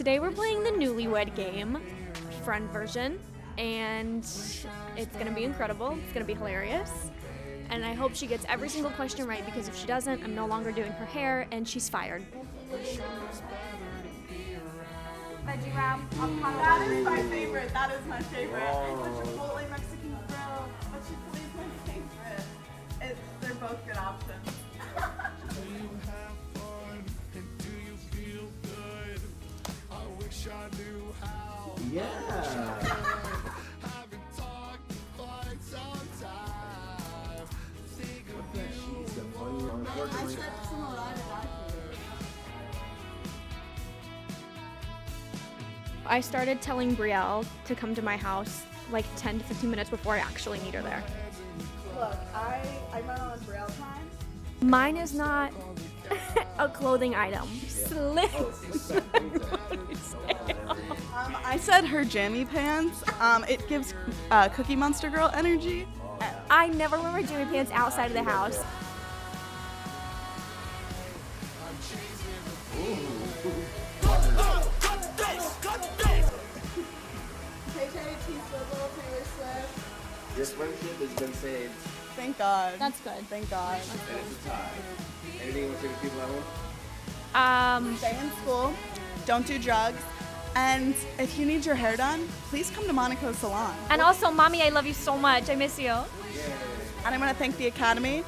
Today we're playing the Newlywed Game, friend version, and it's gonna be incredible. It's gonna be hilarious. And I hope she gets every single question right, because if she doesn't, I'm no longer doing her hair and she's fired. Veggie wrap, avocado. That is my favorite. That is my favorite. Oh. The Chipotle Mexican grill, but Chipotle is my favorite. They're both good options. Yeah. I started telling Brielle to come to my house like 10 to 15 minutes before I actually need her there. Look, I run on Braille time. Mine is not a clothing item. Slim. I said her jammy pants. It gives Cookie Monster Girl energy. I never wear my jammy pants outside of the house. This friendship has been saved. Thank God. That's good. Thank God. And it's a tie. Anything you want to say to people at home? Stay in school. Don't do drugs. And if you need your hair done, please come to Monaco Salon. And also, Mommy, I love you so much. I miss you. And I want to thank the Academy